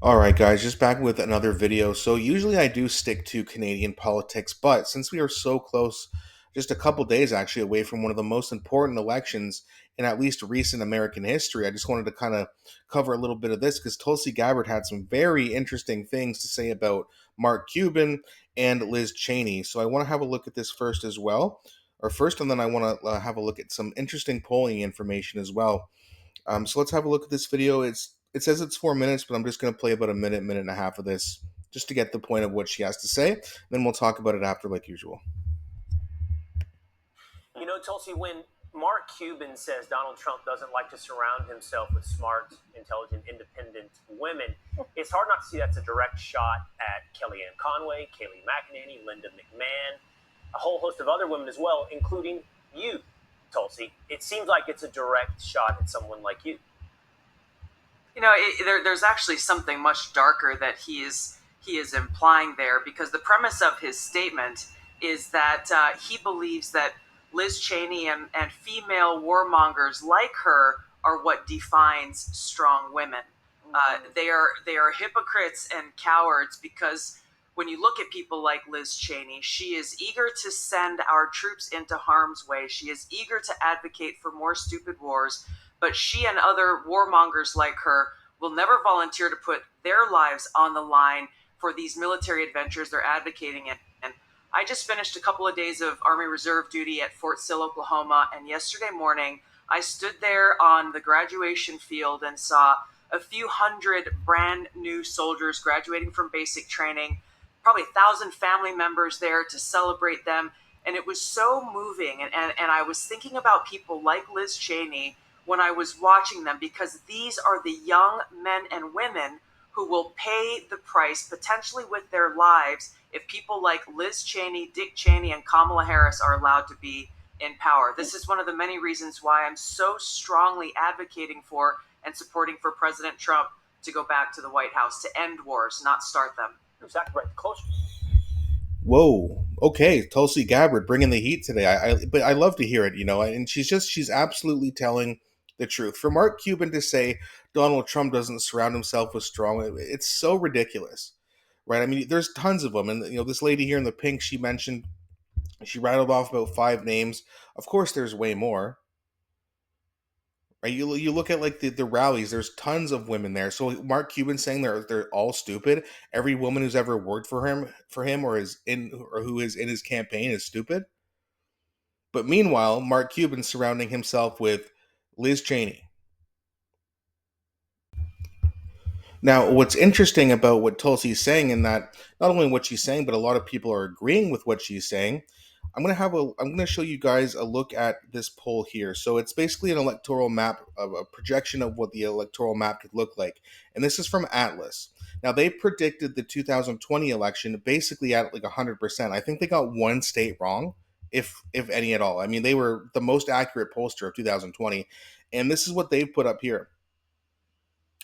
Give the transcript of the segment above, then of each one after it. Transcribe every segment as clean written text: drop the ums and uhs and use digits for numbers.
All right, guys, just back with another video. So, usually I do stick to Canadian politics, but since we are so close, just a couple days actually away from one of the most important elections in at least recent American history, I just wanted to kind of cover a little bit of this because Tulsi Gabbard had some very interesting things to say about Mark Cuban and Liz Cheney. So, I want to have a look at this first as well, or first, and then I want to have a look at some interesting polling information as well. So let's have a look at this video. It says it's 4 minutes, but I'm just going to play about a minute, minute and a half of this just to get the point of what she has to say. Then we'll talk about it after, like usual. Tulsi, when Mark Cuban says Donald Trump doesn't like to surround himself with smart, intelligent, independent women, it's hard not to see that's a direct shot at Kellyanne Conway, Kayleigh McEnany, Linda McMahon, a whole host of other women as well, including you, Tulsi. It seems like it's a direct shot at someone like you. There's actually something much darker that he is implying there, because the premise of his statement is that he believes that Liz Cheney and female warmongers like her are what defines strong women. They are hypocrites and cowards, because when you look at people like Liz Cheney, she is eager to send our troops into harm's way. She is eager to advocate for more stupid wars, but she and other warmongers like her will never volunteer to put their lives on the line for these military adventures they're advocating in. And I just finished a couple of days of Army Reserve duty at Fort Sill, Oklahoma, and yesterday morning I stood there on the graduation field and saw a few hundred brand new soldiers graduating from basic training, probably 1,000 family members there to celebrate them. And it was so moving. And I was thinking about people like Liz Cheney when I was watching them, because these are the young men and women who will pay the price, potentially with their lives, if people like Liz Cheney, Dick Cheney, and Kamala Harris are allowed to be in power. This is one of the many reasons why I'm so strongly advocating for and supporting for President Trump to go back to the White House, to end wars, not start them. Exactly right. Close. Whoa. Okay, Tulsi Gabbard bringing the heat today. But I love to hear it, and she's absolutely telling the truth. For Mark Cuban to say Donald Trump doesn't surround himself with strong, it's so ridiculous, right? I mean, there's tons of them, and this lady here in the pink, she rattled off about 5 names. Of course, there's way more. Right? You look at like the rallies. There's tons of women there. So Mark Cuban saying they're all stupid. Every woman who's ever worked for him or who is in his campaign is stupid. But meanwhile, Mark Cuban surrounding himself with Liz Cheney. Now, what's interesting about what Tulsi's saying, in that not only what she's saying, but a lot of people are agreeing with what she's saying. I'm gonna show you guys a look at this poll here. So it's basically an electoral map, of a projection of what the electoral map could look like, and this is from Atlas. Now they predicted the 2020 election basically at like 100%. I think they got one state wrong, if any at all. I mean, they were the most accurate pollster of 2020, and this is what they've put up here.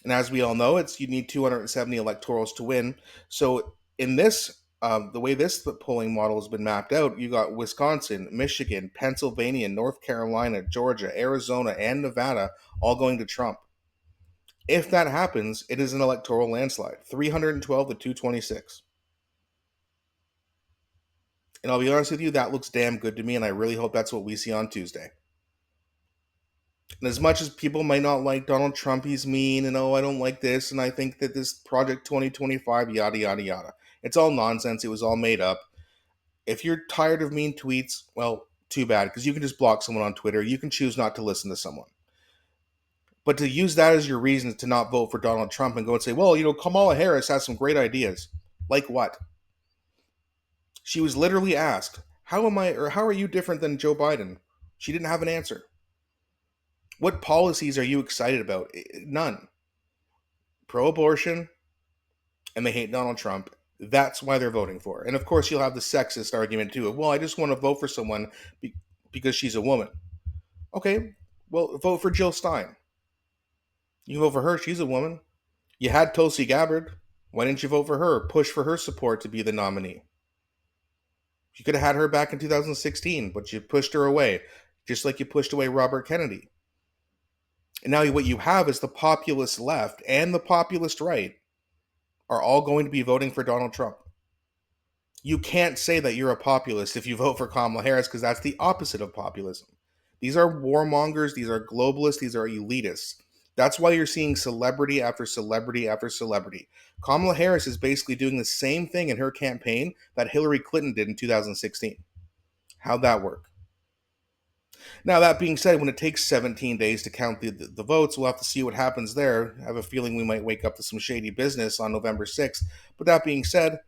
And as we all know, you need 270 electorals to win. So in this, the way this polling model has been mapped out, you got Wisconsin, Michigan, Pennsylvania, North Carolina, Georgia, Arizona, and Nevada all going to Trump. If that happens, it is an electoral landslide, 312 to 226. And I'll be honest with you, that looks damn good to me, and I really hope that's what we see on Tuesday. And as much as people might not like Donald Trump, he's mean, and I don't like this, and I think that this Project 2025, yada, yada, yada. It's all nonsense. It was all made up. If you're tired of mean tweets, well, too bad, because you can just block someone on Twitter. You can choose not to listen to someone. But to use that as your reason to not vote for Donald Trump and go and say, well, Kamala Harris has some great ideas. Like what? She was literally asked, how are you different than Joe Biden? She didn't have an answer. What policies are you excited about? None. Pro-abortion, and they hate Donald Trump. That's why they're voting for. And of course, you'll have the sexist argument too. Well, I just want to vote for someone because she's a woman. Okay, well, vote for Jill Stein. You vote for her. She's a woman. You had Tulsi Gabbard. Why didn't you vote for her? Push for her support to be the nominee. You could have had her back in 2016, but you pushed her away, just like you pushed away Robert Kennedy. And now what you have is the populist left and the populist right are all going to be voting for Donald Trump. You can't say that you're a populist if you vote for Kamala Harris, because that's the opposite of populism. These are warmongers, these are globalists, these are elitists. That's why you're seeing celebrity after celebrity after celebrity. Kamala Harris is basically doing the same thing in her campaign that Hillary Clinton did in 2016. How'd that work? Now, that being said, when it takes 17 days to count the votes, we'll have to see what happens there. I have a feeling we might wake up to some shady business on November 6th. But that being said,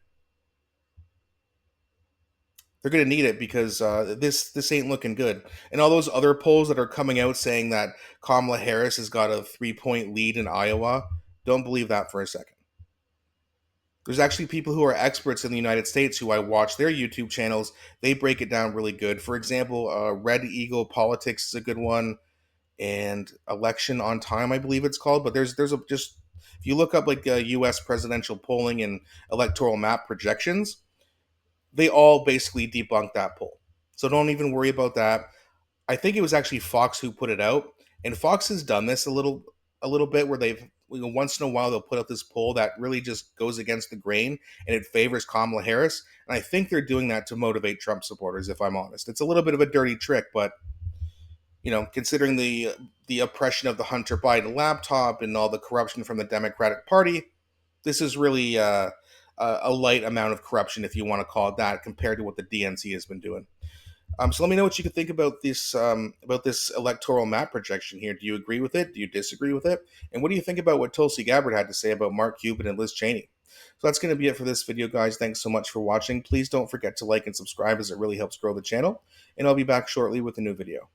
they're going to need it because this ain't looking good. And all those other polls that are coming out saying that Kamala Harris has got a 3-point lead in Iowa, don't believe that for a second. There's actually people who are experts in the United States who I watch their YouTube channels. They break it down really good. For example, Red Eagle Politics is a good one, and Election on Time, I believe it's called. But there's a just if you look up like U.S. presidential polling and electoral map projections, they all basically debunk that poll. So don't even worry about that. I think it was actually Fox who put it out, and Fox has done this a little bit where they've once in a while they'll put out this poll that really just goes against the grain and it favors Kamala Harris. And I think they're doing that to motivate Trump supporters, if I'm honest. It's a little bit of a dirty trick, but considering the oppression of the Hunter Biden laptop and all the corruption from the Democratic Party, this is really a light amount of corruption, if you want to call it that, compared to what the DNC has been doing. So let me know what you can think about this electoral map projection here. Do you agree with it? Do you disagree with it? And what do you think about what Tulsi Gabbard had to say about Mark Cuban and Liz Cheney? So that's going to be it for this video, guys. Thanks so much for watching. Please don't forget to like and subscribe, as it really helps grow the channel. And I'll be back shortly with a new video.